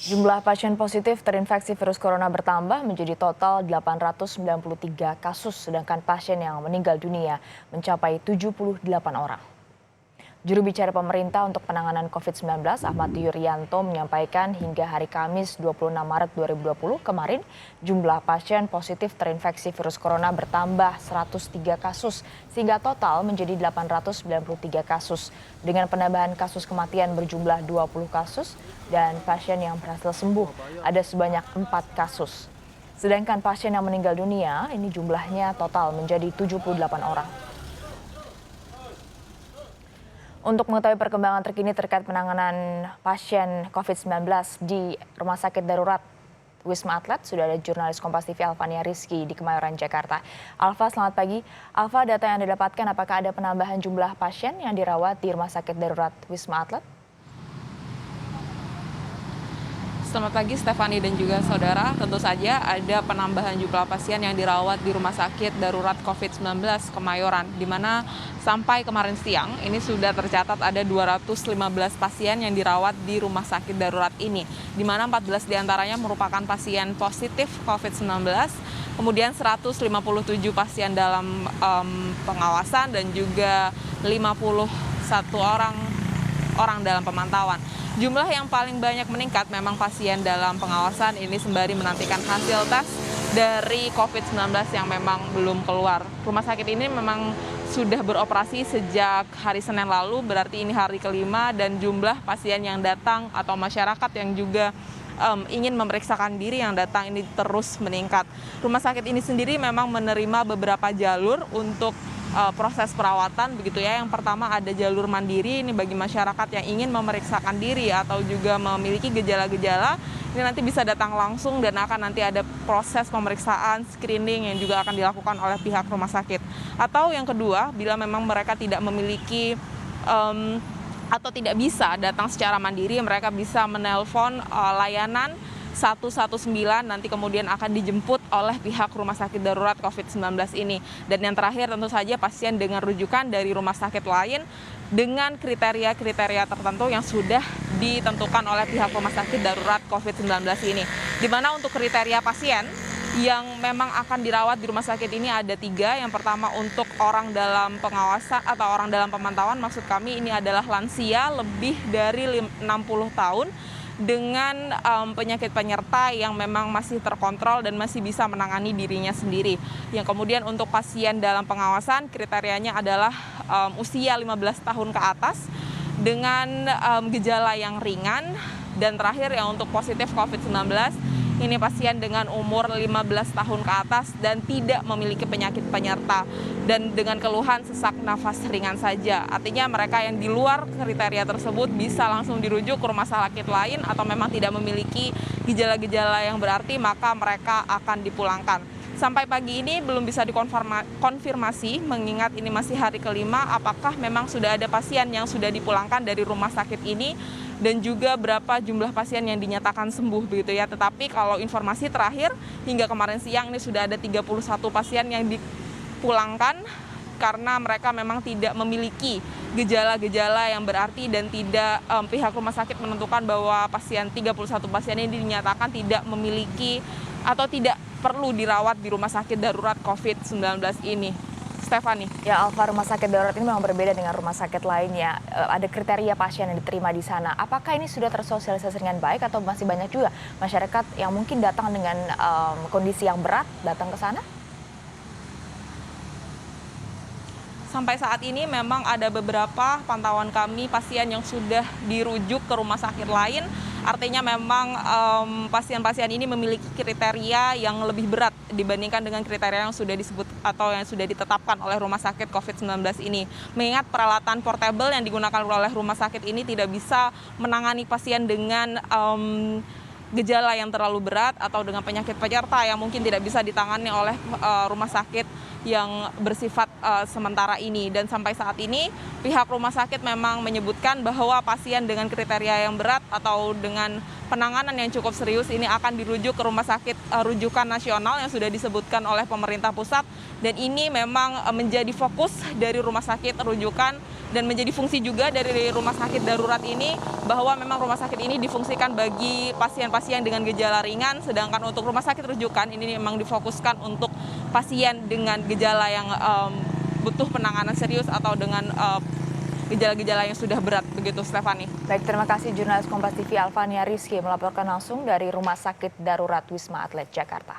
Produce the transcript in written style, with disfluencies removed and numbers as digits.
Jumlah pasien positif terinfeksi virus corona bertambah menjadi total 893 kasus, sedangkan pasien yang meninggal dunia mencapai 78 orang. Juru bicara pemerintah untuk penanganan COVID-19 Ahmad Yuryanto menyampaikan hingga hari Kamis 26 Maret 2020 kemarin jumlah pasien positif terinfeksi virus corona bertambah 103 kasus sehingga total menjadi 893 kasus dengan penambahan kasus kematian berjumlah 20 kasus dan pasien yang berhasil sembuh ada sebanyak 4 kasus. Sedangkan pasien yang meninggal dunia ini jumlahnya total menjadi 78 orang. Untuk mengetahui perkembangan terkini terkait penanganan pasien COVID-19 di Rumah Sakit Darurat Wisma Atlet, sudah ada jurnalis Kompas TV Alfania Rizky di Kemayoran, Jakarta. Alfa, selamat pagi. Alfa, data yang didapatkan apakah ada penambahan jumlah pasien yang dirawat di Rumah Sakit Darurat Wisma Atlet? Selamat pagi Stefani dan juga saudara, tentu saja ada penambahan jumlah pasien yang dirawat di Rumah Sakit Darurat COVID-19 Kemayoran, di mana sampai kemarin siang ini sudah tercatat ada 215 pasien yang dirawat di Rumah Sakit Darurat ini, di mana 14 diantaranya merupakan pasien positif COVID-19, kemudian 157 pasien dalam pengawasan dan juga 51 orang dalam pemantauan. Jumlah yang paling banyak meningkat memang pasien dalam pengawasan ini sembari menantikan hasil tes dari COVID-19 yang memang belum keluar. Rumah sakit ini memang sudah beroperasi sejak hari Senin lalu, berarti ini hari kelima, dan jumlah pasien yang datang atau masyarakat yang juga ingin memeriksakan diri yang datang ini terus meningkat. Rumah sakit ini sendiri memang menerima beberapa jalur untuk proses perawatan begitu ya. Yang pertama ada jalur mandiri, ini bagi masyarakat yang ingin memeriksakan diri atau juga memiliki gejala-gejala, ini nanti bisa datang langsung dan akan nanti ada proses pemeriksaan screening yang juga akan dilakukan oleh pihak rumah sakit. Atau yang kedua, bila memang mereka tidak memiliki atau tidak bisa datang secara mandiri, mereka bisa menelpon layanan 119, nanti kemudian akan dijemput oleh pihak Rumah Sakit Darurat COVID-19 ini. Dan yang terakhir tentu saja pasien dengan rujukan dari rumah sakit lain dengan kriteria-kriteria tertentu yang sudah ditentukan oleh pihak Rumah Sakit Darurat COVID-19 ini. Di mana untuk kriteria pasien yang memang akan dirawat di rumah sakit ini ada 3. Yang pertama untuk orang dalam pengawasan atau orang dalam pemantauan, maksud kami ini adalah lansia lebih dari 60 tahun dengan penyakit penyerta yang memang masih terkontrol dan masih bisa menangani dirinya sendiri. Yang kemudian untuk pasien dalam pengawasan kriterianya adalah usia 15 tahun ke atas dengan gejala yang ringan. Dan terakhir yang untuk positif COVID-19, ini pasien dengan umur 15 tahun ke atas dan tidak memiliki penyakit penyerta dan dengan keluhan sesak nafas ringan saja. Artinya mereka yang di luar kriteria tersebut bisa langsung dirujuk ke rumah sakit lain atau memang tidak memiliki gejala-gejala yang berarti, maka mereka akan dipulangkan. Sampai pagi ini belum bisa dikonfirmasi mengingat ini masih hari kelima apakah memang sudah ada pasien yang sudah dipulangkan dari rumah sakit ini dan juga berapa jumlah pasien yang dinyatakan sembuh begitu ya. Tetapi kalau informasi terakhir hingga kemarin siang ini sudah ada 31 pasien yang dipulangkan karena mereka memang tidak memiliki gejala-gejala yang berarti dan tidak pihak rumah sakit menentukan bahwa 31 pasien ini dinyatakan tidak memiliki atau tidak perlu dirawat di rumah sakit darurat COVID-19 ini. Stefani. Ya, Alfa, rumah sakit darurat ini memang berbeda dengan rumah sakit lainnya. Ada kriteria pasien yang diterima di sana. Apakah ini sudah tersosialisasi dengan baik atau masih banyak juga masyarakat yang mungkin datang dengan kondisi yang berat datang ke sana? Sampai saat ini memang ada beberapa pantauan kami pasien yang sudah dirujuk ke rumah sakit lain. Artinya memang pasien-pasien ini memiliki kriteria yang lebih berat dibandingkan dengan kriteria yang sudah disebut atau yang sudah ditetapkan oleh rumah sakit COVID-19 ini. Mengingat peralatan portable yang digunakan oleh rumah sakit ini tidak bisa menangani pasien dengan gejala yang terlalu berat atau dengan penyakit penyerta yang mungkin tidak bisa ditangani oleh rumah sakit yang bersifat sementara ini. Dan sampai saat ini pihak rumah sakit memang menyebutkan bahwa pasien dengan kriteria yang berat atau dengan penanganan yang cukup serius ini akan dirujuk ke rumah sakit rujukan nasional yang sudah disebutkan oleh pemerintah pusat. Dan ini memang menjadi fokus dari rumah sakit rujukan dan menjadi fungsi juga dari rumah sakit darurat ini bahwa memang rumah sakit ini difungsikan bagi pasien-pasien dengan gejala ringan, sedangkan untuk rumah sakit rujukan ini memang difokuskan untuk pasien dengan gejala yang butuh penanganan serius atau dengan gejala-gejala yang sudah berat, begitu Stefani. Baik, terima kasih jurnalis Kompas TV Alfania Rizky melaporkan langsung dari Rumah Sakit Darurat Wisma Atlet Jakarta.